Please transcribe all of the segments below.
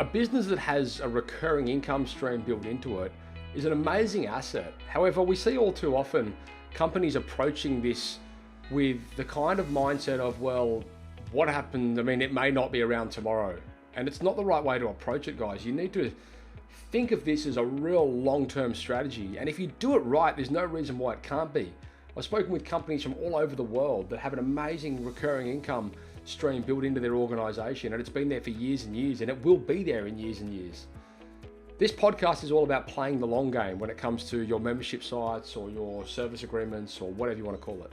A business that has a recurring income stream built into it is an amazing asset. However, we see all too often companies approaching this with the kind of mindset of, well, what happened? I mean, it may not be around tomorrow. And it's not the right way to approach it, guys. You need to think of this as a real long-term strategy. And if you do it right, there's no reason why it can't be. I've spoken with companies from all over the world that have an amazing recurring income stream built into their organization, and it's been there for years and years, and it will be there in years and years. This podcast is all about playing the long game when it comes to your membership sites or your service agreements or whatever you want to call it.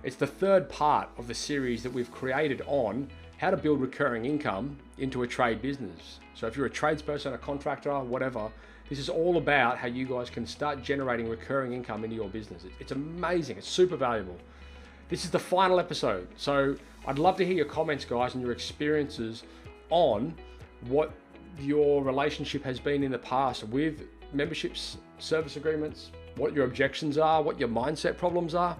It's the third part of the series that we've created on how to build recurring income into a trade business. So if you're a tradesperson, a contractor, whatever, this is all about how you guys can start generating recurring income into your business. It's amazing. It's super valuable. This is the final episode. So I'd love to hear your comments, guys, and your experiences on what your relationship has been in the past with memberships, service agreements, what your objections are, what your mindset problems are.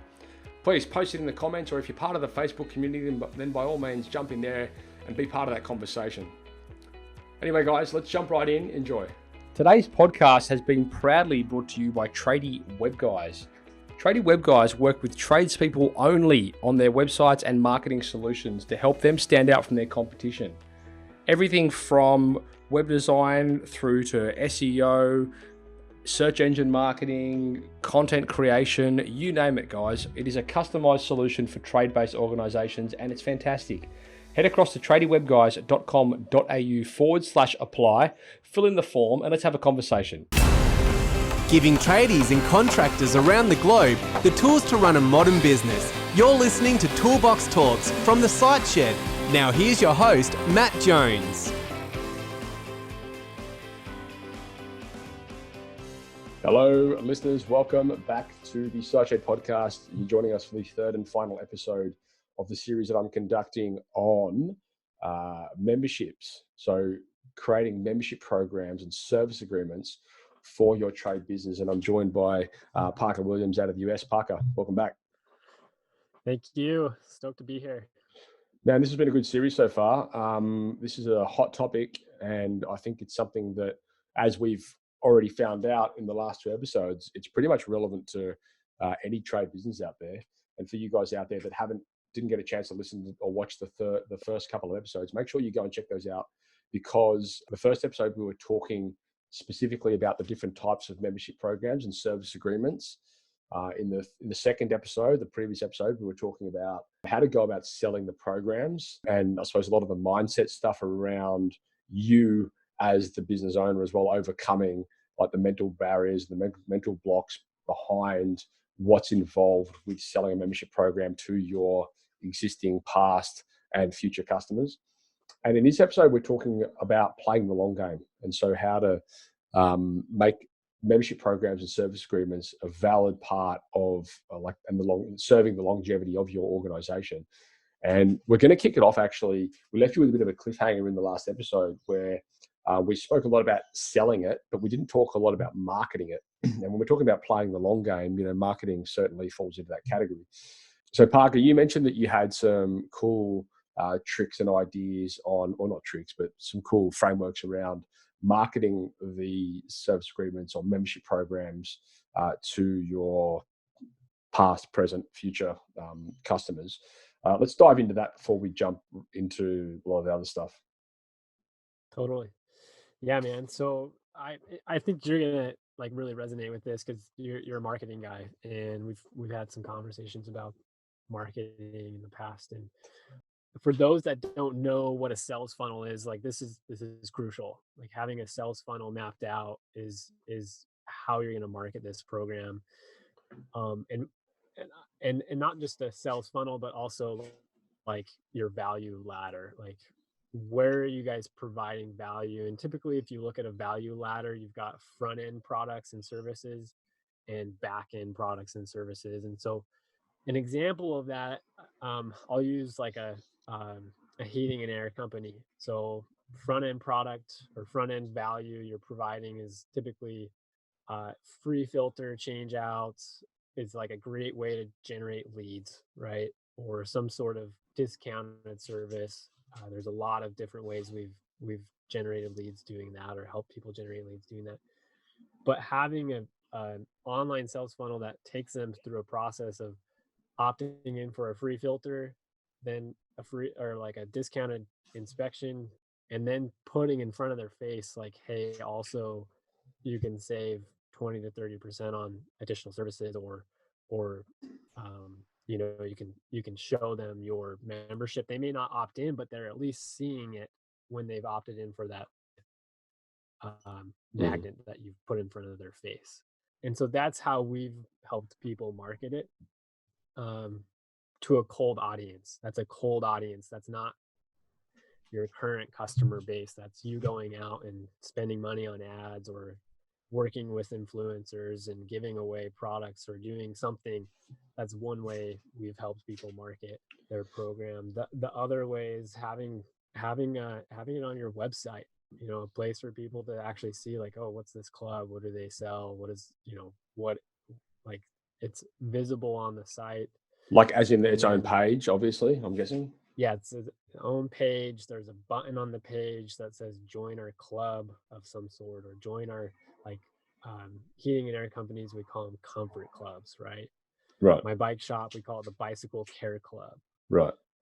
Please post it in the comments, or if you're part of the Facebook community, then by all means jump in there and be part of that conversation. Anyway, guys, let's jump right in. Enjoy. Today's podcast has been proudly brought to you by Tradie Web Guys. Tradie Web Guys work with tradespeople only on their websites and marketing solutions to help them stand out from their competition. Everything from web design through to SEO, search engine marketing, content creation, you name it, guys. It is a customized solution for trade-based organizations, and it's fantastic. Head across to tradiewebguys.com.au/apply, fill in the form, and let's have a conversation. Giving tradies and contractors around the globe the tools to run a modern business. You're listening to Toolbox Talks from the Site Shed. Now here's your host, Matt Jones. Hello, listeners. Welcome back to the Site Shed podcast. You're joining us for the third and final episode of the series that I'm conducting on memberships. So creating membership programs and service agreements for your trade business. And I'm joined by Parker Willams out of the US. Parker, welcome back. Thank you. Stoked to be here. Man, this has been a good series so far. This is a hot topic, and I think it's something that, as we've already found out in the last two episodes, it's pretty much relevant to any trade business out there. And for you guys out there that didn't get a chance to listen or watch the first couple of episodes, make sure you go and check those out, because the first episode we were talking specifically about the different types of membership programs and service agreements. In the second episode, the previous episode, we were talking about how to go about selling the programs, and I suppose a lot of the mindset stuff around you as the business owner as well, overcoming like the mental barriers, the mental blocks behind what's involved with selling a membership program to your existing past and future customers. And in this episode, we're talking about playing the long game, and so how to make membership programs and service agreements a valid part of serving the longevity of your organization. And we're going to kick it off. Actually, we left you with a bit of a cliffhanger in the last episode where we spoke a lot about selling it, but we didn't talk a lot about marketing it. And when we're talking about playing the long game, marketing certainly falls into that category. So Parker, you mentioned that you had some cool tricks and ideas on, or not tricks, but some cool frameworks around marketing the service agreements or membership programs to your past, present, future customers. Let's dive into that before we jump into a lot of the other stuff. Totally. Yeah, man. So I think you're gonna like really resonate with this because you're a marketing guy, and we've had some conversations about marketing in the past. And for those that don't know what a sales funnel is, like this is crucial. Like having a sales funnel mapped out is how you're going to market this program, and not just a sales funnel, but also like your value ladder. Like where are you guys providing value? And typically, if you look at a value ladder, you've got front end products and services and back end products and services. And so an example of that, I'll use like a heating and air company. So front end product or front end value you're providing is typically free filter change outs. Is like a great way to generate leads, right? Or some sort of discounted service. There's a lot of different ways we've generated leads doing that, or help people generate leads doing that. But having an online sales funnel that takes them through a process of opting in for a free filter, then a free or like a discounted inspection, and then putting in front of their face like, hey, also you can save 20 to 30% on additional services, or you can show them your membership. They may not opt in, but they're at least seeing it when they've opted in for that magnet that you've put in front of their face. And so that's how we've helped people market it to a cold audience. That's a cold audience. That's not your current customer base. That's you going out and spending money on ads or working with influencers and giving away products or doing something. That's one way we've helped people market their program. The other way is having it on your website, a place for people to actually see like, oh, what's this club? What do they sell? What is, what, like, it's visible on the site. Like as in its own page, obviously, I'm guessing. Yeah, it's its own page. There's a button on the page that says join our club of some sort, or join our, like, heating and air companies, we call them comfort clubs, right? Right. My bike shop, we call it the bicycle care club. Right.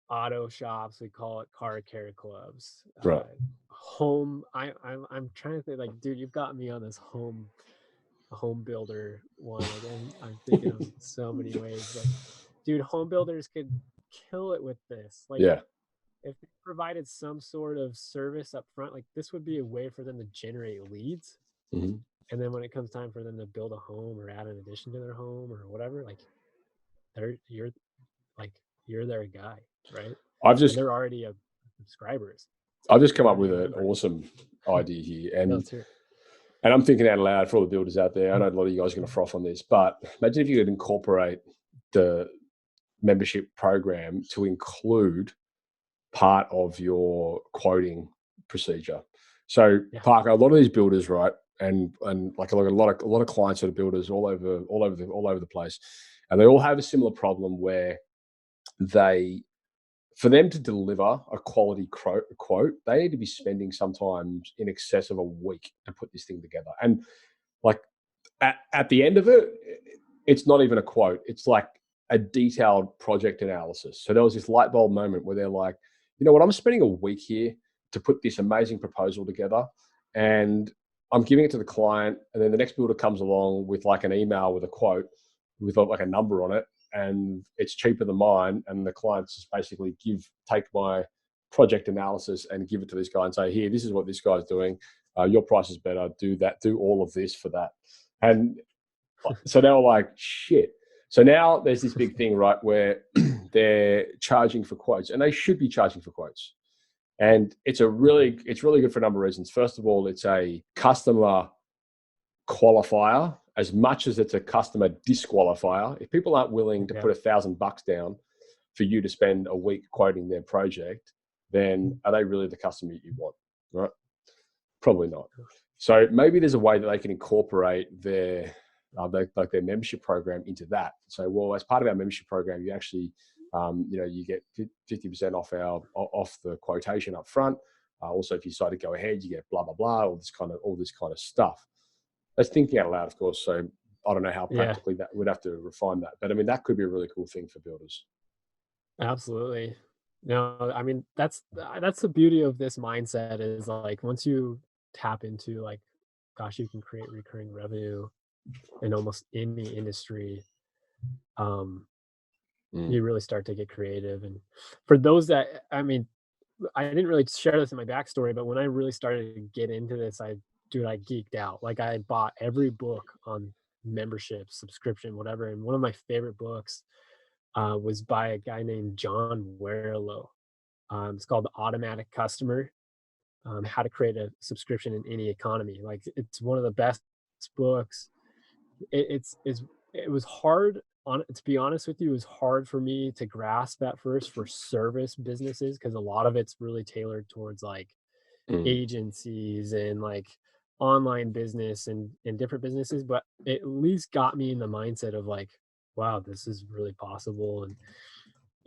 Auto shops, we call it car care clubs. Right. Home, I'm trying to think, like, dude, you've got me on this home builder one. Like, I'm thinking of so many ways. Like, dude, home builders could kill it with this. Like, yeah, if they provided some sort of service up front, like, this would be a way for them to generate leads. Mm-hmm. And then when it comes time for them to build a home or add an addition to their home or whatever, like, you're their guy, right? And they're already subscribers. I've just come up with an awesome idea here, and I'm thinking out loud for all the builders out there. I know a lot of you guys are going to froth on this, but imagine if you could incorporate the membership program to include part of your quoting procedure. So, Parker, a lot of these builders, right, and like a lot of clients that are builders all over the place, and they all have a similar problem where for them to deliver a quality quote, they need to be spending sometimes in excess of a week to put this thing together. And like at the end of it, it's not even a quote. It's like a detailed project analysis. So there was this light bulb moment where they're like, you know what, I'm spending a week here to put this amazing proposal together, and I'm giving it to the client. And then the next builder comes along with like an email with a quote with like a number on it, and it's cheaper than mine. And the clients just basically take my project analysis and give it to this guy and say, here, this is what this guy's doing. Your price is better. Do all of this for that. And so they were like, shit. So now there's this big thing, right, where they're charging for quotes, and they should be charging for quotes. And it's really good for a number of reasons. First of all, it's a customer qualifier as much as it's a customer disqualifier. If people aren't willing to put $1,000 down for you to spend a week quoting their project, then are they really the customer you want, right? Probably not. So maybe there's a way that they can incorporate their membership program into that. So, well, as part of our membership program, you actually, you get 50% off the quotation up front. Also, if you decide to go ahead, you get blah blah blah, all this kind of stuff. That's thinking out loud, of course. So I don't know how practically that would have to refine that, but I mean that could be a really cool thing for builders. Absolutely. No, I mean that's the beauty of this mindset is like once you tap into like, gosh, you can create recurring revenue in almost any industry. You really start to get creative. And for those that, I mean, I didn't really share this in my backstory, but when I really started to get into this, I geeked out. Like I bought every book on membership, subscription, whatever. And one of my favorite books was by a guy named John Warrillow. It's called The Automatic Customer, How to Create a Subscription in Any Economy. Like it's one of the best books. It was hard to be honest with you, it was hard for me to grasp at first for service businesses, because a lot of it's really tailored towards like agencies and like online business and different businesses, but it at least got me in the mindset of like, wow, this is really possible. And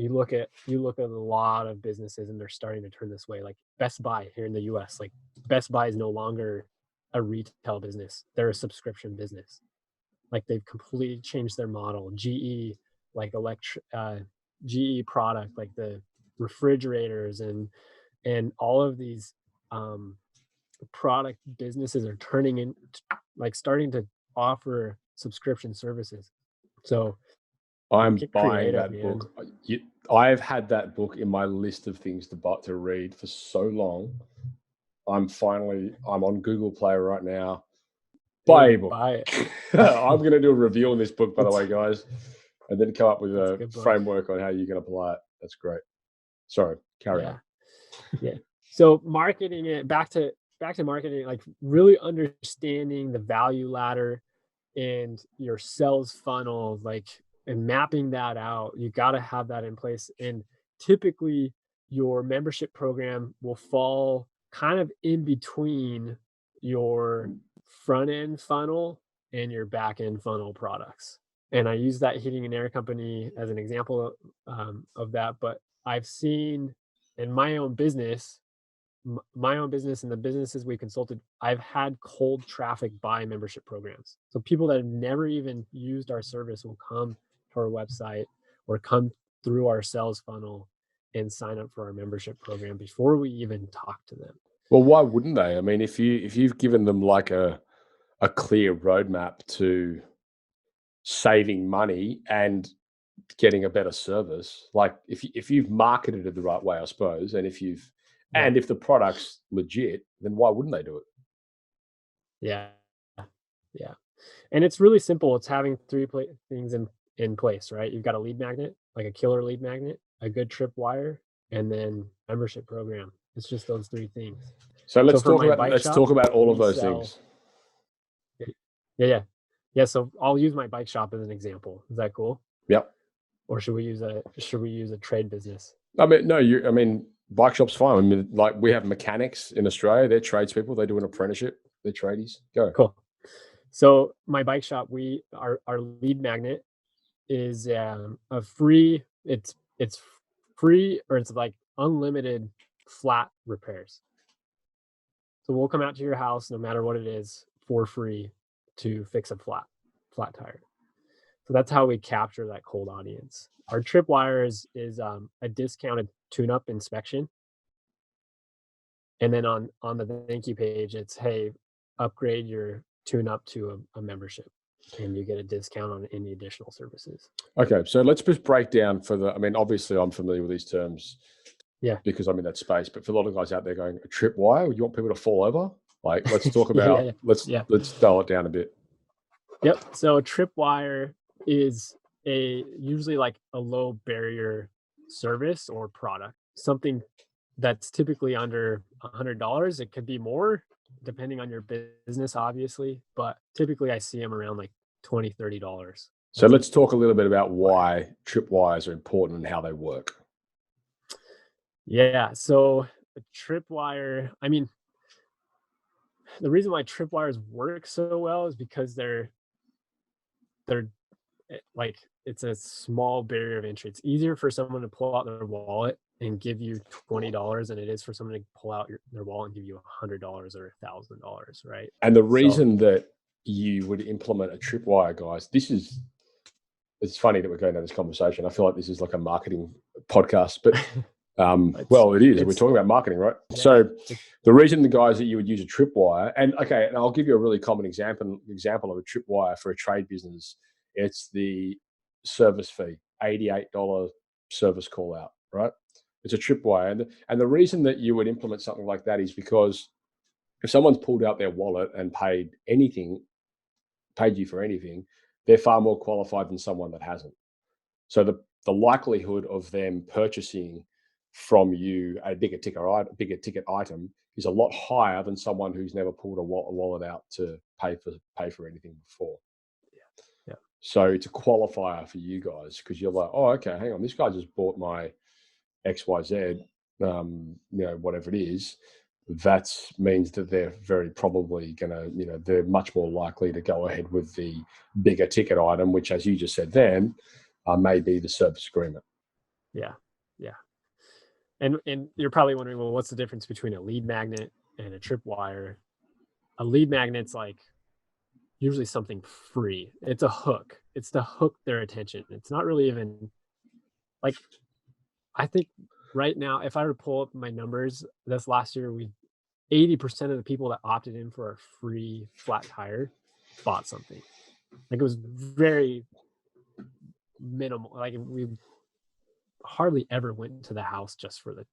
you look at a lot of businesses and they're starting to turn this way. Like Best Buy here in the US, like Best Buy is no longer a retail business. They're a subscription business. Like they've completely changed their model. GE, like GE product, like the refrigerators and all of these product businesses are turning in, like starting to offer subscription services. So I'm get buying creative, that man. book. I've had that book in my list of things to read for so long. I'm on Google Play right now. Buy a book. Buy it. I'm going to do a review on this book, by the way, guys, and then come up with a good book. framework on how you can apply it. That's great. Sorry, carry on. Yeah. So marketing it back to marketing, like really understanding the value ladder and your sales funnel, like, and mapping that out. You got to have that in place. And typically your membership program will fall kind of in between your front end funnel and your back end funnel products. And I use that heating and air company as an example of that. But I've seen in my own business and the businesses we consulted, I've had cold traffic buy membership programs. So people that have never even used our service will come to our website or come through our sales funnel and sign up for our membership program before we even talk to them. Well, why wouldn't they? I mean, if you've given them like a clear roadmap to saving money and getting a better service, like if you've marketed it the right way, I suppose, and if the product's legit, then why wouldn't they do it? Yeah. And it's really simple. It's having three things in place, right? You've got a lead magnet, like a killer lead magnet, a good tripwire, and then membership program. It's just those three things. So let's talk about all of those things. Yeah. So I'll use my bike shop as an example. Is that cool? Yep. Or should we use a trade business? I mean, no, bike shop's fine. I mean, like we have mechanics in Australia. They're tradespeople. They do an apprenticeship. They're tradies. Go. Cool. So my bike shop, our lead magnet is a free. It's free, or it's like unlimited flat repairs. So we'll come out to your house, no matter what it is, for free to fix a flat tire. So that's how we capture that cold audience. Our tripwire is a discounted tune-up inspection. And then on the thank you page, it's, hey, upgrade your tune-up to a membership, and you get a discount on any additional services. Okay, so let's just break down obviously I'm familiar with these terms. Yeah. Because I'm in that space, but for a lot of guys out there going, a tripwire, you want people to fall over? Like, let's talk about, let's dial it down a bit. Yep. So a tripwire is usually like a low barrier service or product, something that's typically under $100. It could be more depending on your business, obviously, but typically I see them around like $20, $30. So let's talk a little bit about why tripwires are important and how they work. Yeah. So a tripwire, I mean, the reason why tripwires work so well is because they're like, it's a small barrier of entry. It's easier for someone to pull out their wallet and give you $20 than it is for someone to pull out their wallet and give you $100 or $1,000, right? And the reason that you would implement a tripwire, guys, it's funny that we're going down this conversation. I feel like this is like a marketing podcast, but well, it is. We're talking about marketing, right? Yeah. So the reason the guys that you would use a tripwire, and I'll give you a really common example of a tripwire for a trade business. It's the service fee, $88 service call out, right? It's a tripwire. And the reason that you would implement something like that is because if someone's pulled out their wallet and paid you for anything, they're far more qualified than someone that hasn't. So the likelihood of them purchasing from you a bigger ticket item is a lot higher than someone who's never pulled a wallet out to pay for anything before. Yeah. So it's a qualifier for you guys, because you're like, oh, okay, hang on, this guy just bought my XYZ, whatever it is. That means that they're very probably they're much more likely to go ahead with the bigger ticket item, which, as you just said then, may be the service agreement. Yeah. Yeah. And you're probably wondering, well, what's the difference between a lead magnet and a tripwire? A lead magnet's like usually something free. It's a hook. It's to hook their attention. It's not really even like, I think right now, if I were to pull up my numbers, this last year, 80% of the people that opted in for a free flat tire bought something. Like, it was very minimal. Like, we hardly ever went to the house just for the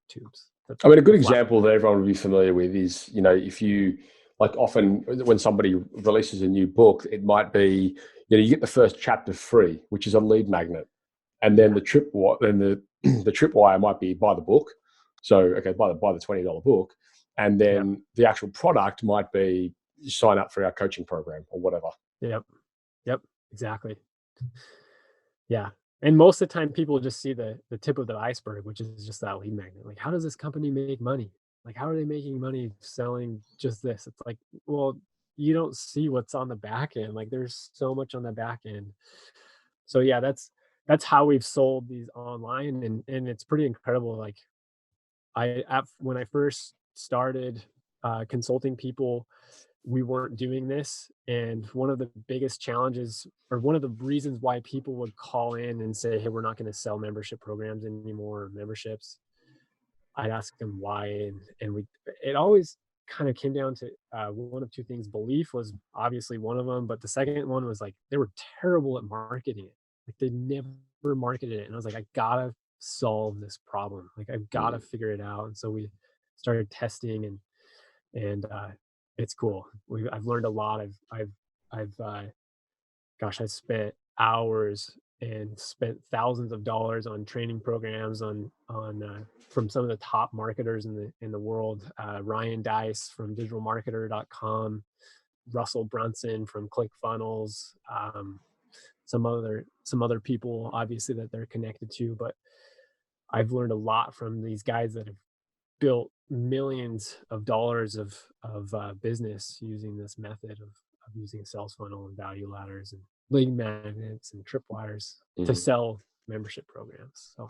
tubes. I mean, a good example that everyone would be familiar with is, if you, like, often when somebody releases a new book, it might be, you get the first chapter free, which is a lead magnet. And then the tripwire might be buy the book. So, okay, buy the $20 book. And then the actual product might be sign up for our coaching program or whatever. Yep. Exactly. Yeah. And most of the time people just see the tip of the iceberg, which is just that lead magnet. Like, how does this company make money? Like, how are they making money selling just this? It's like, well, you don't see what's on the back end. Like, there's so much on the back end. So yeah, that's how we've sold these online, and it's pretty incredible. Like, when I first started consulting people, we weren't doing this. And one of the biggest challenges, or one of the reasons why people would call in and say, hey, we're not going to sell membership programs anymore, or memberships, I'd ask them why. And it always kind of came down to one of two things. Belief was obviously one of them, but the second one was like, they were terrible at marketing it. Like, they never marketed it. And I was like, I gotta solve this problem. Like, I've got to figure it out. And so we started testing, and it's cool. I've learned a lot. I spent hours and spent thousands of dollars on training programs on from some of the top marketers in the world. Ryan Dice from digitalmarketer.com, Russell Brunson from ClickFunnels, some other people obviously that they're connected to, but I've learned a lot from these guys that have built millions of dollars of business using this method of using a sales funnel and value ladders and lead magnets and tripwires to sell membership programs. So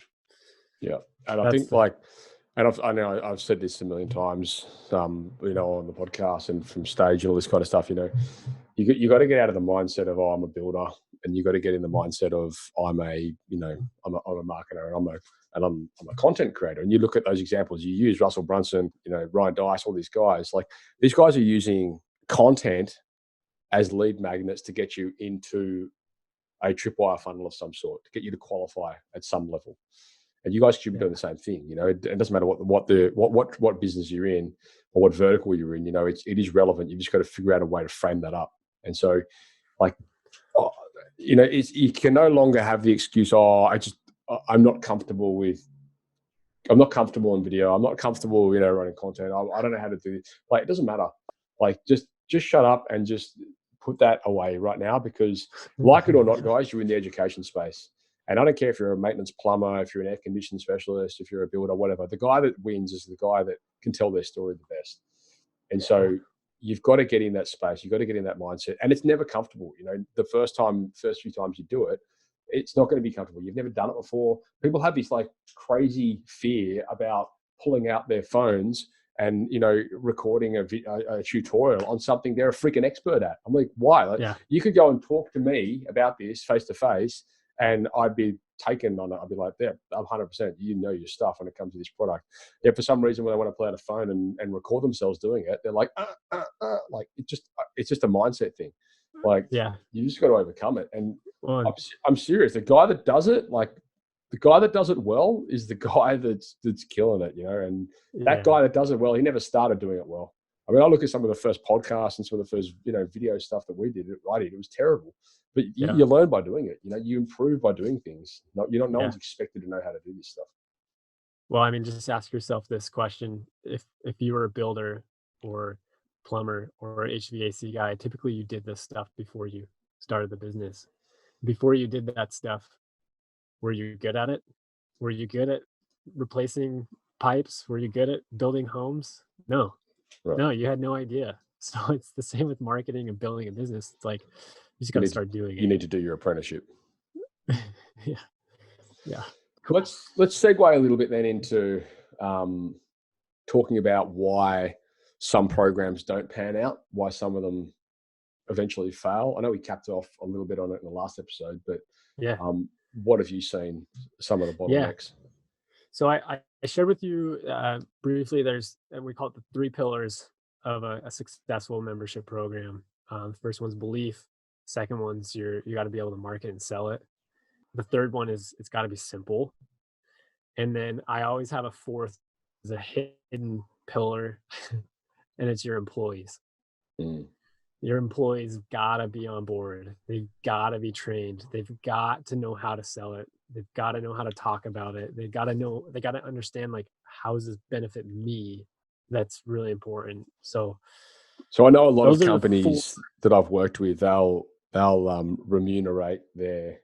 yeah, and I think I know I've said this a million times, on the podcast and from stage and all this kind of stuff. You got to get out of the mindset of, oh, I'm a builder, and you got to get in the mindset of I'm a marketer, and I'm a content creator. And you look at those examples you use, Russell Brunson, Ryan Dice, all these guys. Like, these guys are using content as lead magnets to get you into a tripwire funnel of some sort, to get you to qualify at some level. And you guys should be doing the same thing. It doesn't matter what business you're in or what vertical you're in. It is relevant. You've just got to figure out a way to frame that up. And so, like, you can no longer have the excuse, I'm not comfortable in video. I'm not comfortable, running content. I don't know how to do this. Like, it doesn't matter. Like, just shut up and just put that away right now, because, like it or not, guys, you're in the education space. And I don't care if you're a maintenance plumber, if you're an air conditioning specialist, if you're a builder, whatever. The guy that wins is the guy that can tell their story the best. And so you've got to get in that space. You've got to get in that mindset. And it's never comfortable. The first few times you do it, it's not going to be comfortable. You've never done it before. People have this like crazy fear about pulling out their phones and, recording a tutorial on something they're a freaking expert at. I'm like, why? Like, you could go and talk to me about this face to face, and I'd be taken on it. I'd be like, yeah, I'm 100%. You know your stuff when it comes to this product. Yeah, for some reason, when they want to pull out a phone and record themselves doing it, they're like, like, it's just a mindset thing. Like, you just got to overcome it. And I'm serious. The guy that does it well is the guy that's killing it, and that guy that does it well, he never started doing it well. I mean, I look at some of the first podcasts and some of the first, video stuff that I did. It was terrible, but you learn by doing it. You improve by doing things. No one's expected to know how to do this stuff. Well, I mean, just ask yourself this question: if you were a builder or plumber or HVAC guy, typically you did this stuff before you started the business. Before you did that stuff, were you good at it? Were you good at replacing pipes? Were you good at building homes? No. Right. No, you had no idea. So it's the same with marketing and building a business. It's like, you just got to start doing it. You need to do your apprenticeship. Yeah. Let's segue a little bit then into talking about why some programs don't pan out, why some of them eventually fail. I know we capped off a little bit on it in the last episode, but Yeah. What have you seen some of the bottlenecks? So I shared with you briefly, we call it the 3 pillars of a successful membership program. The first one's belief. Second one's you got to be able to market and sell it. The third one is it's got to be simple. And then I always have a fourth, is a hidden pillar, and it's your employees. Your employees gotta be on board. They've got to be trained. They've got to know how to sell it. They've got to know how to talk about it. They got to understand, like, how does this benefit me? That's really important. So I know a lot of companies that I've worked with, they'll remunerate their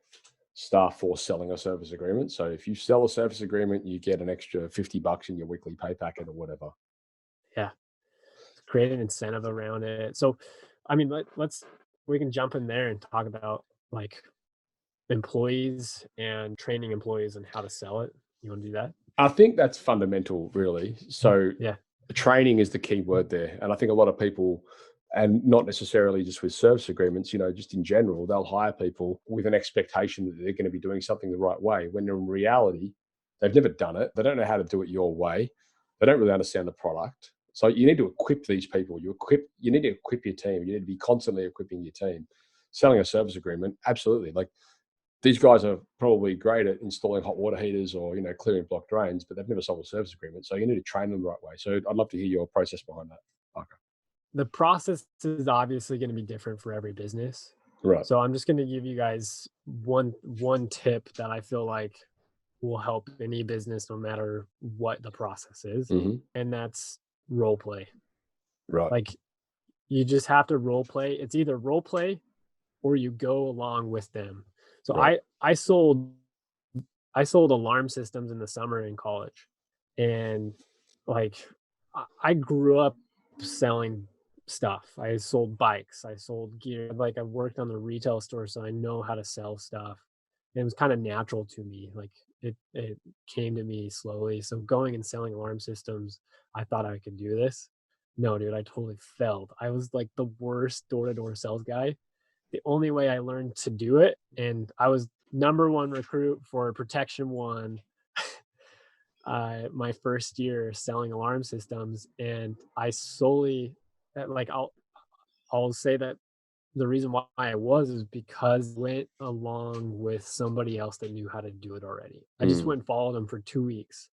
staff for selling a service agreement. So if you sell a service agreement, you get an extra $50 in your weekly pay packet or whatever. Yeah. Create an incentive around it. So, I mean, we can jump in there and talk about, like, employees and training employees and how to sell it. You want to do that? I think that's fundamental, really. So yeah, training is the key word there. And I think a lot of people, and not necessarily just with service agreements, just in general, they'll hire people with an expectation that they're going to be doing something the right way, when in reality, they've never done it. They don't know how to do it your way. They don't really understand the product. So you need to equip these people. You need to equip your team. You need to be constantly equipping your team. Selling a service agreement, absolutely. Like, these guys are probably great at installing hot water heaters or, clearing blocked drains, but they've never sold a service agreement. So you need to train them the right way. So I'd love to hear your process behind that, Parker. The process is obviously going to be different for every business. Right. So I'm just going to give you guys one tip that I feel like will help any business, no matter what the process is. Mm-hmm. And that's role play. Right. Like, you just have to role play. It's either role play or you go along with them. So right. I sold alarm systems in the summer in college, and, like, I grew up selling stuff. I sold bikes, I sold gear. Like, I worked on the retail store, so I know how to sell stuff. And it was kind of natural to me. Like, it came to me slowly. So going and selling alarm systems, I thought I could do this. No, dude, I totally failed. I was like the worst door-to-door sales guy. The only way I learned to do it, and I was #1 recruit for Protection One my first year selling alarm systems, and I solely, like, I'll say that the reason why I is because I went along with somebody else that knew how to do it already. I just went and followed them for 2 weeks.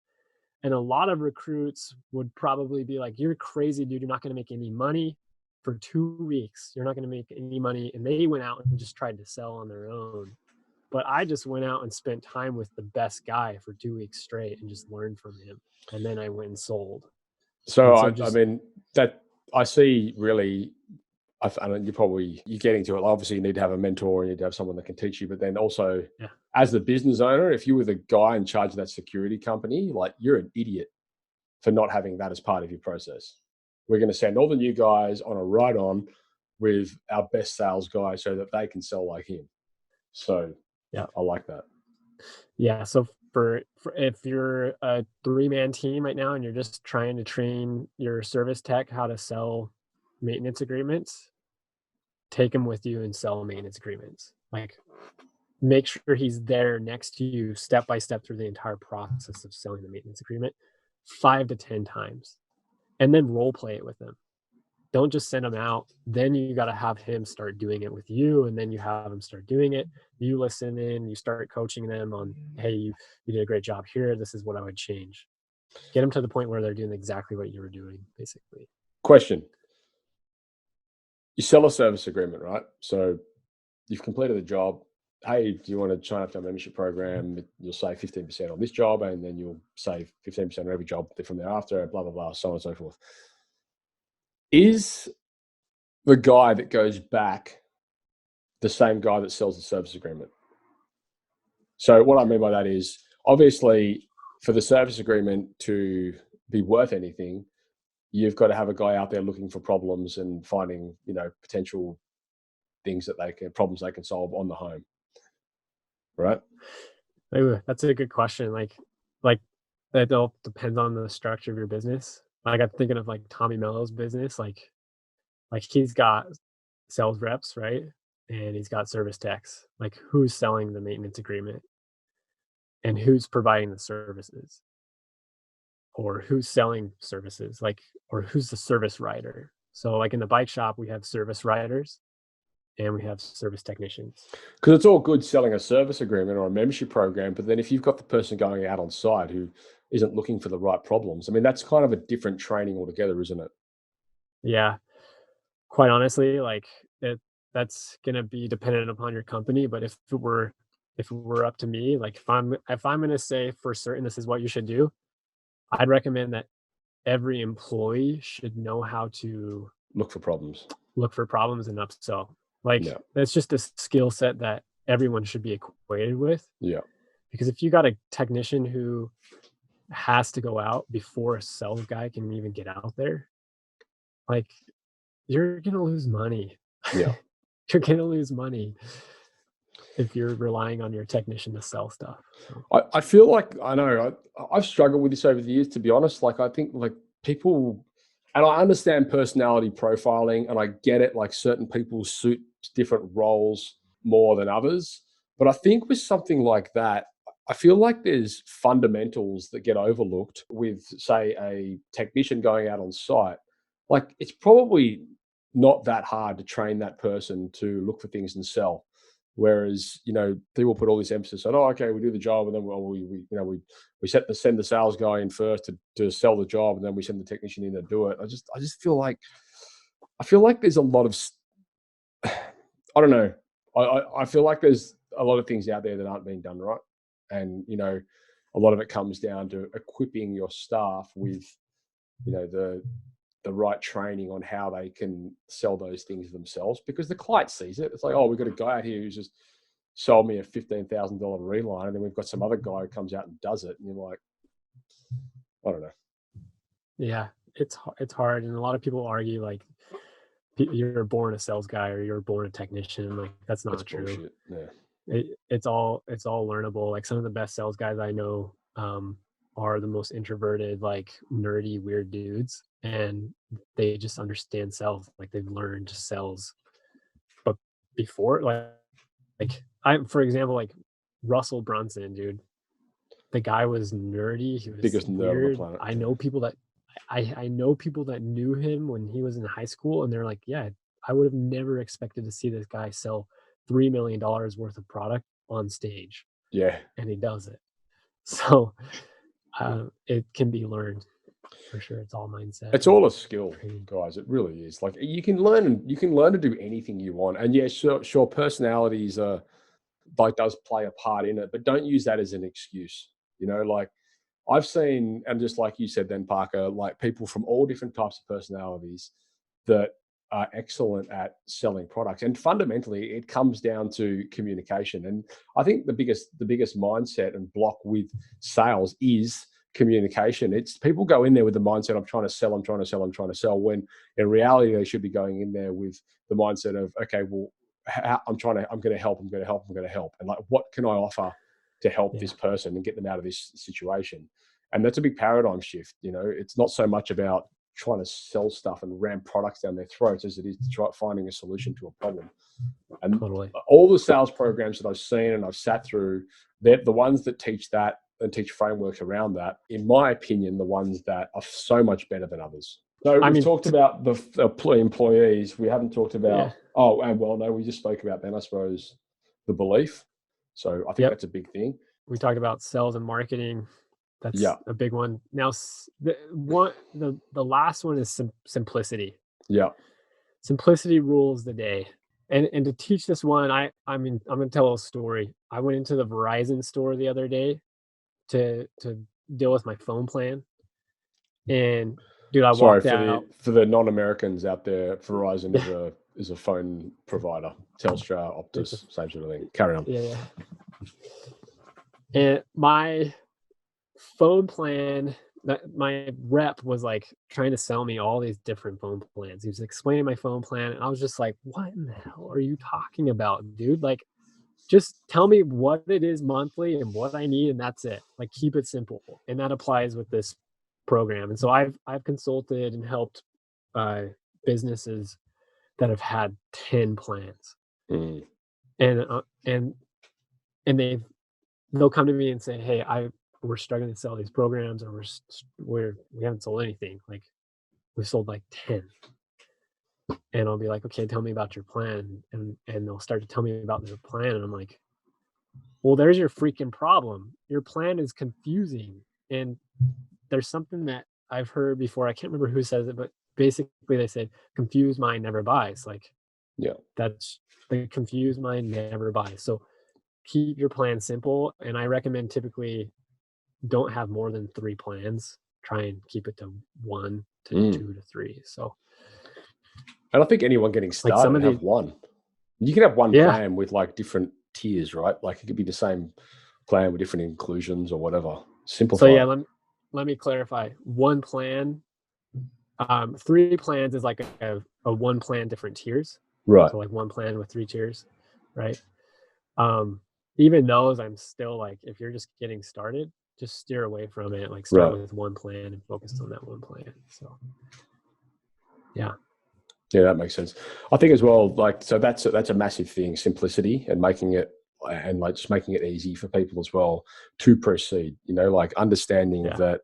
And a lot of recruits would probably be like, "You're crazy, dude. You're not going to make any money for 2 weeks. You're not going to make any money." And they went out and just tried to sell on their own. But I just went out and spent time with the best guy for 2 weeks straight and just learned from him. And then I went and sold. So I mean, that I see really, I mean, you're getting to it. Obviously, you need to have a mentor, you need to have someone that can teach you. But then also, as the business owner, if you were the guy in charge of that security company, like, you're an idiot for not having that as part of your process. We're going to send all the new guys on a ride-on with our best sales guy so that they can sell like him. So yeah, I like that. Yeah. So for if you're a 3-man team right now and you're just trying to train your service tech how to sell maintenance agreements, take him with you and sell maintenance agreements. Like, make sure he's there next to you step by step through the entire process of selling the maintenance agreement 5 to 10 times, and then role play it with him. Don't just send him out. Then you got to have him start doing it with you, and then you have him start doing it. You listen in, you start coaching them on, "Hey, you did a great job here. This is what I would change." Get them to the point where they're doing exactly what you were doing, basically. Question. You sell a service agreement, right? So you've completed the job. Hey, do you want to sign up to a membership program? You'll save 15% on this job, and then you'll save 15% on every job from thereafter, blah, blah, blah, so on and so forth. Is the guy that goes back the same guy that sells the service agreement? So what I mean by that is, obviously, for the service agreement to be worth anything, you've got to have a guy out there looking for problems and finding, potential things problems they can solve on the home, right? Ooh, that's a good question. Like that all depends on the structure of your business. Like I'm thinking of like Tommy Mello's business. Like he's got sales reps, right? And he's got service techs. Like who's selling the maintenance agreement and who's providing the services or who's selling services, like, or who's the service writer. So like in the bike shop, we have service writers and we have service technicians. Because it's all good selling a service agreement or a membership program, but then if you've got the person going out on site who isn't looking for the right problems, I mean, that's kind of a different training altogether, isn't it? Yeah. Quite honestly, like it that's gonna be dependent upon your company, but if it were up to me, like if I'm gonna say for certain this is what you should do, I'd recommend that every employee should know how to Look for problems. look for problems and upsell. Like Yeah. that's just a skill set that everyone should be equated with. Yeah. Because if you got a technician who has to go out before a sales guy can even get out there, like you're gonna lose money. Yeah. You're gonna lose money if you're relying on your technician to sell stuff. So, I feel like I know I've struggled with this over the years, to be honest. Like I think like people, and I understand personality profiling, and I get it. Like certain people suit different roles more than others, but I think with something like that, I feel like there's fundamentals that get overlooked with, say, a technician going out on site. Like it's probably not that hard to train that person to look for things and sell. Whereas, people put all this emphasis on, oh, okay, we do the job, and then we send the sales guy in first to sell the job, and then we send the technician in to do it. I just feel like there's a lot of I don't know. I feel like there's a lot of things out there that aren't being done right, and a lot of it comes down to equipping your staff with the right training on how they can sell those things themselves, because the client sees it. It's like, oh, we've got a guy out here who's just sold me a $15,000 reline, and then we've got some other guy who comes out and does it, and you're like, I don't know. yeah, it's hard, and a lot of people argue like you're born a sales guy or you're born a technician. Like that's not true. Bullshit. Yeah. It's all learnable. Like some of the best sales guys I know are the most introverted, like nerdy, weird dudes, and they just understand sales. Like they've learned sales. But before, for example, like Russell Brunson, dude, the guy was nerdy. He was Biggest nerd on the weird. planet. I know people that knew him when he was in high school, and they're like, yeah, I would have never expected to see this guy sell $3 million worth of product on stage. Yeah. And he does it. So it can be learned for sure. It's all mindset. It's all a skill, guys. It really is. Like you can learn to do anything you want. And yeah, sure, personalities does play a part in it, but don't use that as an excuse. Like I've seen, and just like you said then, Parker, like people from all different types of personalities that are excellent at selling products. And fundamentally, it comes down to communication. And I think the biggest mindset and block with sales is communication. It's people go in there with the mindset, I'm trying to sell, when in reality, they should be going in there with the mindset of, okay, well, I'm going to help. And like, what can I offer to help this person and get them out of this situation? And that's a big paradigm shift. It's not so much about trying to sell stuff and ram products down their throats as it is to try finding a solution to a problem. And Totally. all the sales programs that I've seen and I've sat through, they're the ones that teach that and teach frameworks around that, in my opinion, the ones that are so much better than others. So we've talked about the employees. We haven't talked about, we just spoke about then, I suppose, the belief. So I think that's a big thing. We talked about sales and marketing. That's a big one. Now, the last one is simplicity. Yeah. Simplicity rules the day. And to teach this one, I'm going to tell a story. I went into the Verizon store the other day to deal with my phone plan. And dude, I walked out. For the non-Americans out there, Verizon is a phone provider. Telstra, Optus, same sort of thing. Carry on. Yeah. And my phone plan, my rep was like trying to sell me all these different phone plans. He was explaining my phone plan, and I was just like, what in the hell are you talking about, dude? Like, just tell me what it is monthly and what I need, and that's it. Like, keep it simple. And that applies with this program. And so I've consulted and helped businesses that have had 10 plans. Mm. And they'll come to me and say, "Hey, we're struggling to sell these programs, or we haven't sold anything. Like, we sold like 10." And I'll be like, "Okay, tell me about your plan." And they'll start to tell me about their plan. And I'm like, "Well, there's your freaking problem. Your plan is confusing." And there's something that I've heard before. I can't remember who says it, but basically they said, confused mind never buys. Like, Yeah. that's the confused mind never buys. So keep your plan simple. And I recommend typically don't have more than 3 plans. Try and keep it to 1 to 2 to 3. So, and I think anyone getting like, started have one. You can have one Yeah. plan with like different tiers, right? Like, it could be the same plan with different inclusions or whatever. Simplify. So yeah, let me clarify. 1 plan, 3 plans is like a 1 plan different tiers. Right. So like 1 plan with 3 tiers, right? Even those, I'm still like, if you're just getting started, just steer away from it. Like, start Right. with 1 plan and focus on that 1 plan. So yeah. Yeah, that makes sense. I think as well, like, so that's a massive thing, simplicity, and making it, and like just making it easy for people as well to proceed, you know, like understanding that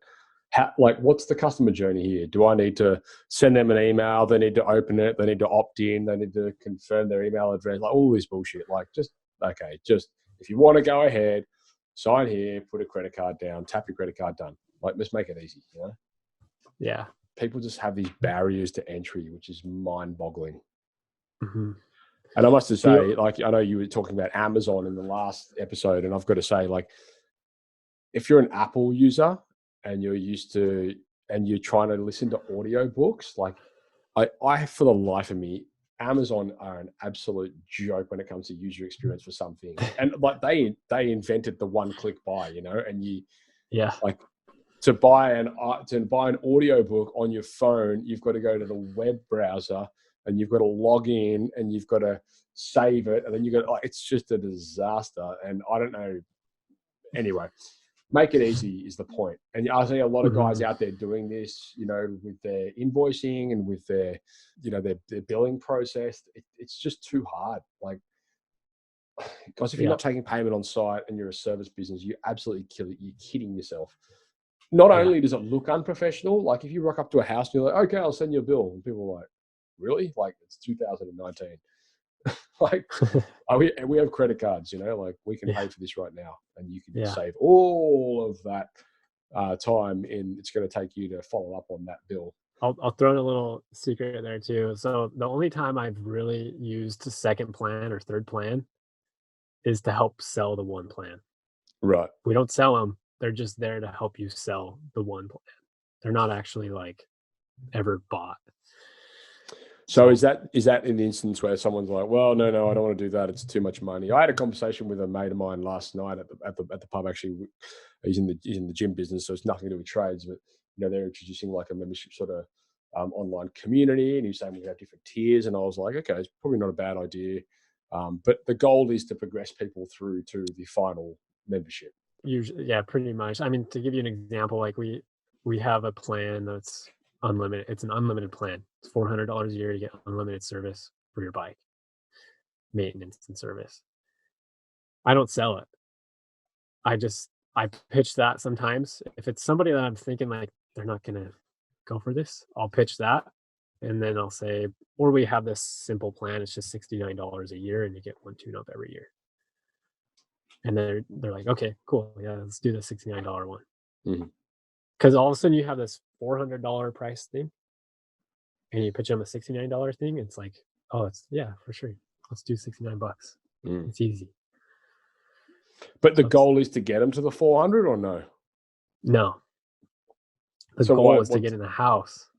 like, what's the customer journey here? Do I need to send them an email? They need to open it. They need to opt in. They need to confirm their email address, like all this bullshit. Like, just if you want to go ahead, sign here, put a credit card down, tap your credit card, done. Like, just make it easy, you know? Yeah. People just have these barriers to entry, which is mind-boggling. Mm-hmm. And I must just say, like, I know you were talking about Amazon in the last episode, and I've got to say, like, if you're an Apple user and you're trying to listen to audiobooks, like, I for the life of me, Amazon are an absolute joke when it comes to user experience for some things. And like, they invented the one-click buy, you know, and like, to buy an audiobook on your phone, you've got to go to the web browser and you've got to log in and you've got to save it, and then it's just a disaster. And I don't know. Anyway, make it easy is the point. And I see a lot of guys out there doing this, you know, with their invoicing and with their, you know, their billing process. It's just too hard. Like, guys, if you're not taking payment on site and you're a service business, you absolutely kill it. You're kidding yourself. Not only does it look unprofessional, like if you rock up to a house and you're like, "Okay, I'll send you a bill," and people are like, "Really? Like, it's 2019." Like, we have credit cards, you know, like, we can pay for this right now, and you can save all of that time it's going to take you to follow up on that bill. I'll throw in a little secret there too. So the only time I've really used a second plan or third plan is to help sell the 1 plan. Right. We don't sell them. They're just there to help you sell the 1 plan. They're not actually like ever bought. So is that in the instance where someone's like, "Well, no, I don't want to do that. It's too much money." I had a conversation with a mate of mine last night at the pub. Actually, he's in the gym business, so it's nothing to do with trades. But, you know, they're introducing like a membership sort of online community, and he's saying we have different tiers. And I was like, okay, it's probably not a bad idea. But the goal is to progress people through to the final membership. Usually, yeah, pretty much. I mean, to give you an example, like we have a plan that's unlimited. It's an unlimited plan. It's $400 a year. You get unlimited service for your bike, maintenance and service. I don't sell it. I pitch that sometimes. If it's somebody that I'm thinking like they're not gonna go for this, I'll pitch that, and then I'll say, or we have this simple plan. It's just $69 a year, and you get 1 tune-up every year. And they're like, "Okay, cool, yeah, let's do the $69 one." Because all of a sudden you have this $400 price thing, and you pitch them a $69 thing. It's like, oh, for sure, let's do $69. It's easy. But the goal is to get them to the 400, or no? No. The goal is to get in the house.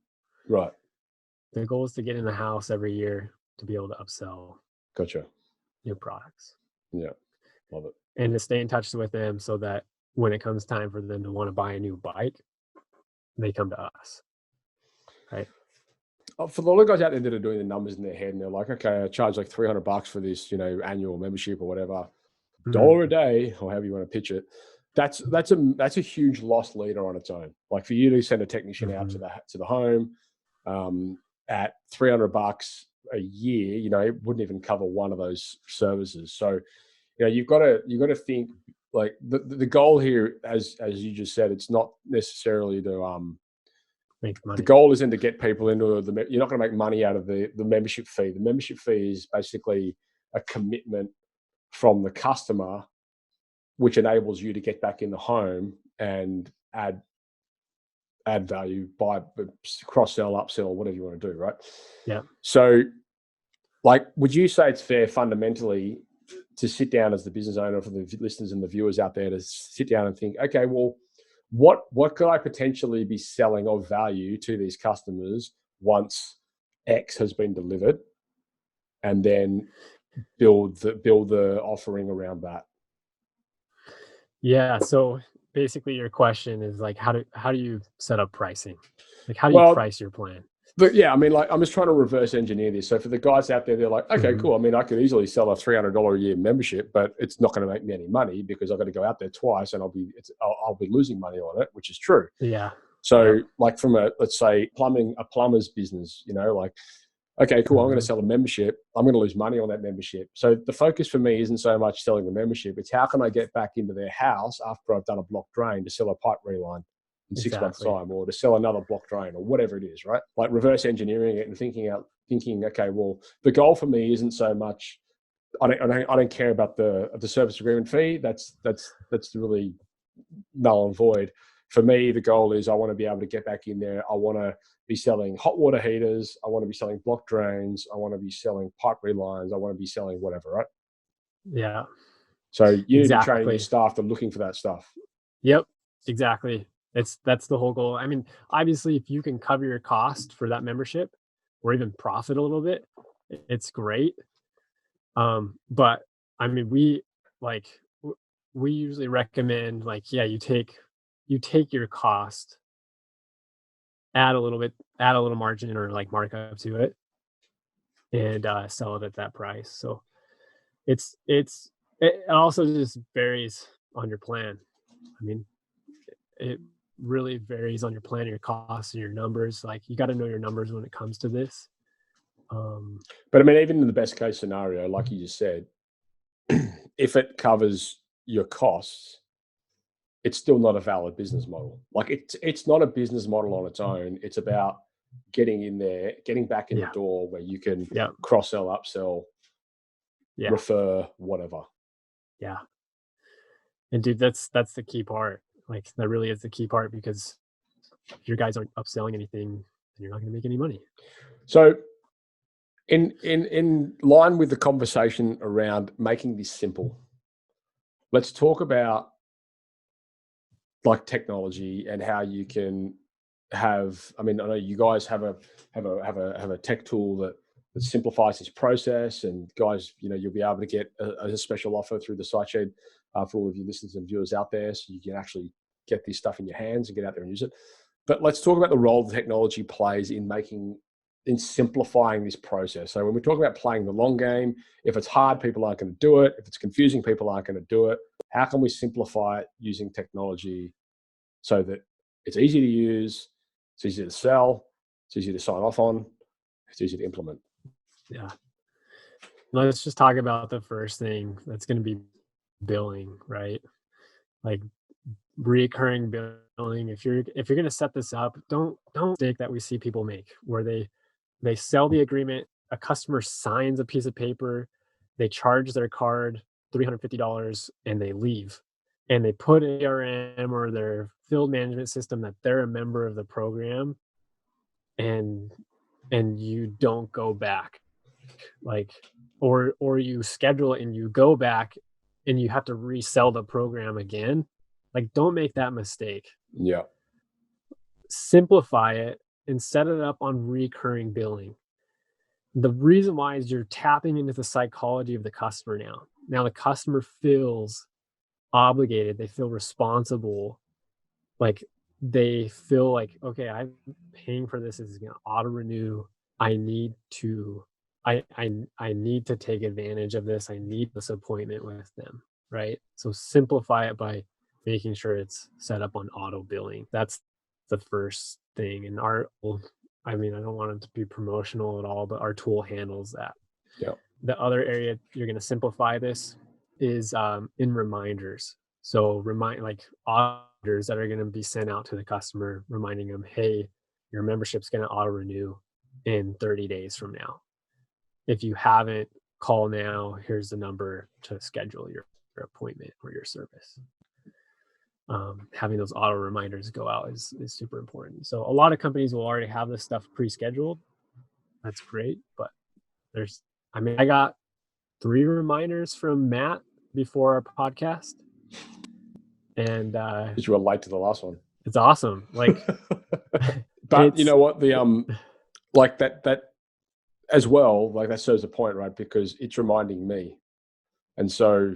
Right. The goal is to get in the house every year to be able to upsell. Gotcha. New products. Yeah. Love it. And to stay in touch with them so that when it comes time for them to want to buy a new bike, they come to us. Right. For the little guys out there that are doing the numbers in their head and they're like, "Okay, I charge like $300 for this, you know, annual membership or whatever. dollar a day, or however you want to pitch it, that's a huge loss leader on its own. Like for you to send a technician out to the home at $300 a year, it wouldn't even cover one of those services. So you've got to think, like the goal here, as you just said, it's not necessarily to make money. The goal isn't to get people into you're not going to make money out of the membership fee. The membership fee is basically a commitment from the customer, which enables you to get back in the home and add value by cross-sell, upsell, whatever you want to do, right? Yeah. So, like, would you say it's fair fundamentally to sit down as the business owner, for the listeners and the viewers out there, to sit down and think, okay, well, what could I potentially be selling of value to these customers once X has been delivered, and then build the offering around that? Yeah. So basically your question is like, how do you set up pricing? Like, how do you price your plan? But yeah, I mean, like, I'm just trying to reverse engineer this. So for the guys out there, they're like, okay, cool. I mean, I could easily sell a $300 a year membership, but it's not going to make me any money because I've got to go out there twice and I'll be losing money on it, which is true. Yeah. So like from let's say a plumber's business, like, okay, cool. I'm going to sell a membership. I'm going to lose money on that membership. So the focus for me isn't so much selling the membership. It's how can I get back into their house after I've done a block drain to sell a pipe reline in 6 months' time, or to sell another block drain, or whatever it is, right? Like reverse engineering it and thinking, okay, well, the goal for me isn't so much, I don't care about the service agreement fee. That's really null and void. For me, the goal is I want to be able to get back in there. I want to be selling hot water heaters. I want to be selling block drains. I want to be selling pipe relines. I want to be selling whatever, right? Yeah. So you need to be training your staff to looking for that stuff. Yep, exactly. That's the whole goal. I mean, obviously, if you can cover your cost for that membership or even profit a little bit, it's great. But I mean, we usually recommend, like, yeah, you take your cost, add a little margin or like markup to it, and sell it at that price. So it also just varies on your plan. I mean, it really varies on your plan, your costs, and your numbers. Like, you got to know your numbers when it comes to this. But I mean, even in the best case scenario, like you just said, if it covers your costs, it's still not a valid business model. Like it's not a business model on its own. It's about getting in there, getting back in the door where you can cross-sell, upsell, refer, whatever. Yeah. And dude, that's the key part. Like, that really is the key part, because if your guys aren't upselling anything, then you're not going to make any money. So in line with the conversation around making this simple, let's talk about like technology and how you can have, I mean, I know you guys have a tech tool that simplifies this process, and guys, you'll be able to get a special offer through the site shed for all of you listeners and viewers out there, so you can actually get this stuff in your hands and get out there and use it. But let's talk about the role the technology plays in simplifying this process. So when we talk about playing the long game, if it's hard, people aren't going to do it. If it's confusing, people aren't going to do it. How can we simplify it using technology so that it's easy to use, it's easy to sell, it's easy to sign off on, it's easy to implement? Yeah. Let's just talk about the first thing. That's going to be billing, right? Like, recurring billing. If you're going to set this up, don't mistake that we see people make, where they sell the agreement, a customer signs a piece of paper, they charge their card $350, and they leave. And they put an ARM or their field management system that they're a member of the program, and you don't go back. Like, or you schedule it and you go back and you have to resell the program again. Like, don't make that mistake. Yeah. Simplify it and set it up on recurring billing. The reason why is you're tapping into the psychology of the customer now. Now the customer feels obligated. They feel responsible. Like, they feel like, okay, I'm paying for this. It's going to auto renew. I need to take advantage of this. I need this appointment with them. right? So simplify it by making sure it's set up on auto billing. That's the first thing. And I don't want it to be promotional at all, but our tool handles that. Yeah. The other area you're going to simplify this is in reminders. So like auditors that are going to be sent out to the customer, reminding them, hey, your membership's going to auto renew in 30 days from now. If you haven't, call now. Here's the number to schedule your appointment or your service. Having those auto reminders go out is super important. So a lot of companies will already have this stuff pre-scheduled. That's great, but I got 3 reminders from Matt before our podcast, and because you were late to the last one. It's awesome. Like, but you know what, like that as well, like that serves a point, right? Because it's reminding me, and so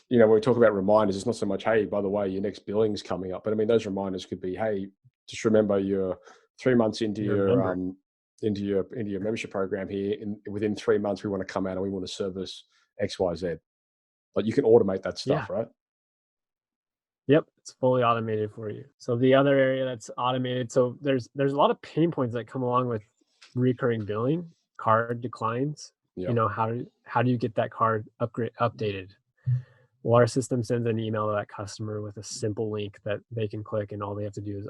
when we talk about reminders, it's not so much, hey, by the way, your next billing's coming up, but I mean those reminders could be, hey, just remember you're 3 months into your membership program here. Within 3 months, we want to come out and we want to service X, Y, Z. Like you can automate that stuff, right? Yep, it's fully automated for you. So the other area that's automated, so there's a lot of pain points that come along with recurring billing, card declines. Yep. How do you get that card updated? Well, our system sends an email to that customer with a simple link that they can click, and all they have to do is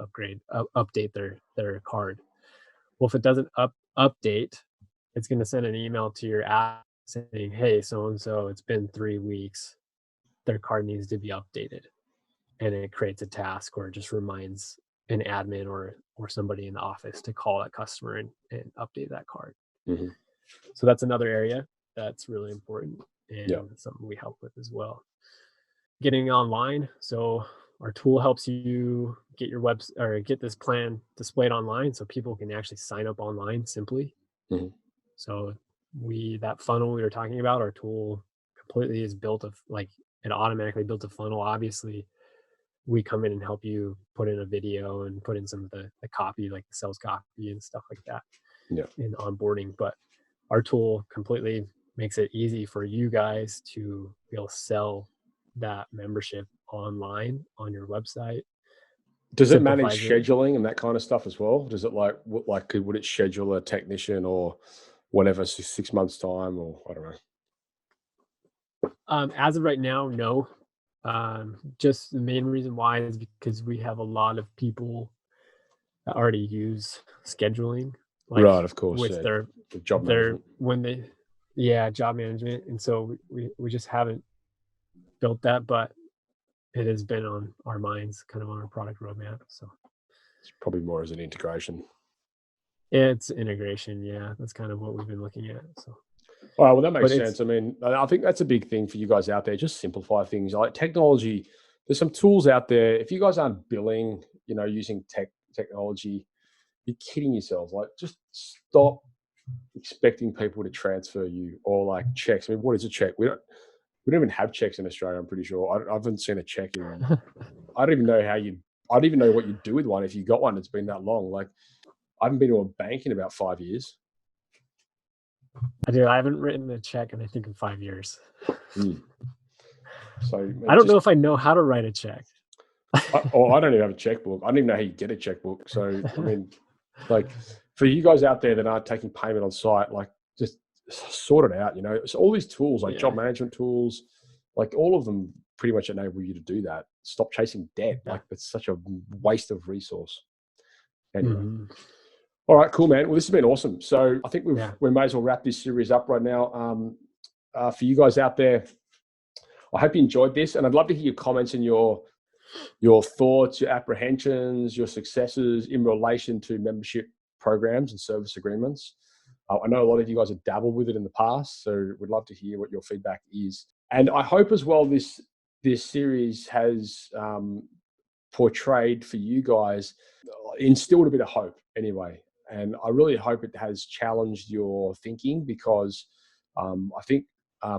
update their card. Well, if it doesn't update, it's going to send an email to your app saying, hey, so-and-so, it's been 3 weeks. Their card needs to be updated. And it creates a task, or it just reminds an admin or somebody in the office to call that customer and update that card. Mm-hmm. So that's another area that's really important, and something we help with as well. Getting online. So our tool helps you get your get this plan displayed online so people can actually sign up online simply. Mm-hmm. So that funnel we were talking about, our tool completely is built of, like, it automatically built a funnel. Obviously, we come in and help you put in a video and put in some of the copy, like the sales copy and stuff like that in onboarding. But our tool completely makes it easy for you guys to be able to sell that membership online on your website. Does it manage scheduling and that kind of stuff as well? Does it would it schedule a technician or whatever 6 months time, or I don't know? As of right now, no. Just the main reason why is because we have a lot of people that already use scheduling, right? Of course, with their job management. Job management, and so we just haven't built that, but it has been on our minds, kind of on our product roadmap. So it's probably more as an integration. It's integration, yeah. That's kind of what we've been looking at. So. All right, well, that makes sense. I mean, I think that's a big thing for you guys out there. Just simplify things. Like technology, there's some tools out there. If you guys aren't billing, using technology, you're kidding yourselves. Like, just stop expecting people to transfer you, or like checks. I mean, what is a check? We don't even have checks in Australia, I'm pretty sure. I haven't seen a check in. I don't even know what you do with one if you got one. It's been that long. Like, I haven't been to a bank in about 5 years. I haven't written a check in, I think, in 5 years. So I don't know if I know how to write a check. I don't even have a checkbook. I don't even know how you get a checkbook. So, I mean, like, for you guys out there that aren't taking payment on site, like, just sort it out, So all these tools, like job management tools, like all of them pretty much enable you to do that. Stop chasing debt. Like, that's such a waste of resource. Anyway. Mm-hmm. All right, cool, man. Well, this has been awesome. So I think we may as well wrap this series up right now. For you guys out there, I hope you enjoyed this, and I'd love to hear your comments and your thoughts, your apprehensions, your successes in relation to membership programs and service agreements. I know a lot of you guys have dabbled with it in the past, so we'd love to hear what your feedback is. And I hope as well this series has portrayed for you guys, instilled a bit of hope anyway. And I really hope it has challenged your thinking, because I think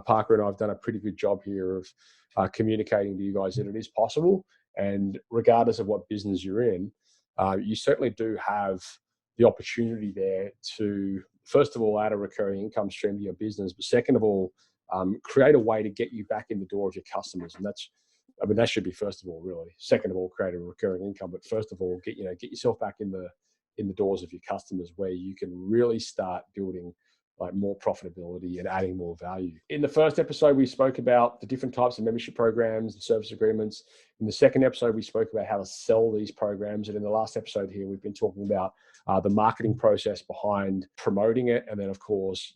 Parker and I have done a pretty good job here of communicating to you guys that it is possible. And regardless of what business you're in, you certainly do have the opportunity there to, first of all, add a recurring income stream to your business. But second of all, create a way to get you back in the door of your customers. And that should be first of all, really. Second of all, create a recurring income. But first of all, get yourself back in the doors of your customers, where you can really start building like more profitability and adding more value. In the first episode, we spoke about the different types of membership programs and service agreements. In the second episode, we spoke about how to sell these programs. And in the last episode here, we've been talking about the marketing process behind promoting it. And then, of course,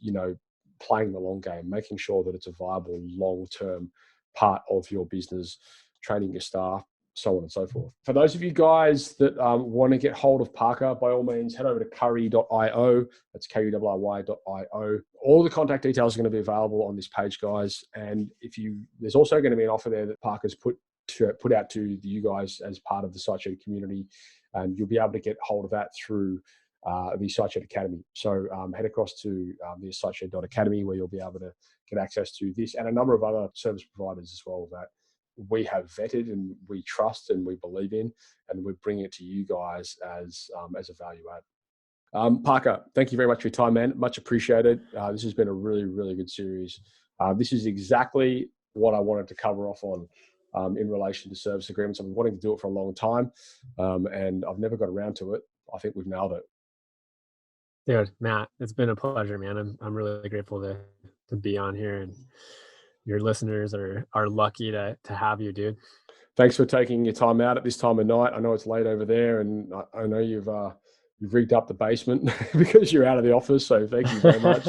playing the long game, making sure that it's a viable long-term part of your business, training your staff, so on and so forth. For those of you guys that want to get hold of Parker, by all means, head over to kurry.io. That's kurry.io. All the contact details are going to be available on this page, guys. And there's also going to be an offer there that Parker's put out to you guys as part of the SiteShed community, and you'll be able to get hold of that through the SiteShed Academy. So head across to the SiteShed.academy, where you'll be able to get access to this and a number of other service providers as well that we have vetted and we trust and we believe in, and we're bringing it to you guys as a value add. Parker, thank you very much for your time, man. Much appreciated. This has been a really, really good series. This is exactly what I wanted to cover off on in relation to service agreements. I've been wanting to do it for a long time, and I've never got around to it. I think we've nailed it. Dude, Matt, it's been a pleasure, man. I'm really grateful to be on here, and your listeners are lucky to have you, dude. Thanks for taking your time out at this time of night. I know it's late over there, and I know you've rigged up the basement because you're out of the office. So thank you very much.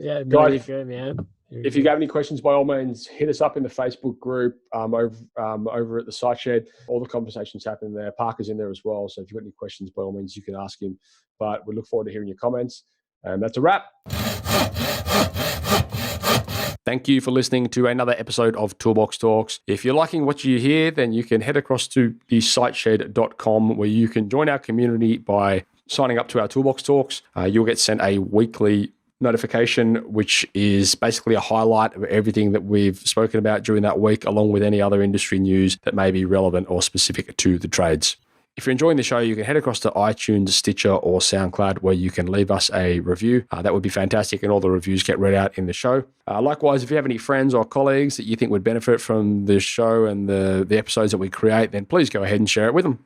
Yeah, guys, you're good, man. If you have any questions, by all means, hit us up in the Facebook group over at the SiteShed. All the conversations happening there. Parker's in there as well. So if you've got any questions, by all means, you can ask him. But we look forward to hearing your comments. And that's a wrap. Thank you for listening to another episode of Toolbox Talks. If you're liking what you hear, then you can head across to the siteshed.com, where you can join our community by signing up to our Toolbox Talks. You'll get sent a weekly notification, which is basically a highlight of everything that we've spoken about during that week, along with any other industry news that may be relevant or specific to the trades. If you're enjoying the show, you can head across to iTunes, Stitcher, or SoundCloud, where you can leave us a review. That would be fantastic, and all the reviews get read out in the show. Likewise, if you have any friends or colleagues that you think would benefit from this show and the episodes that we create, then please go ahead and share it with them.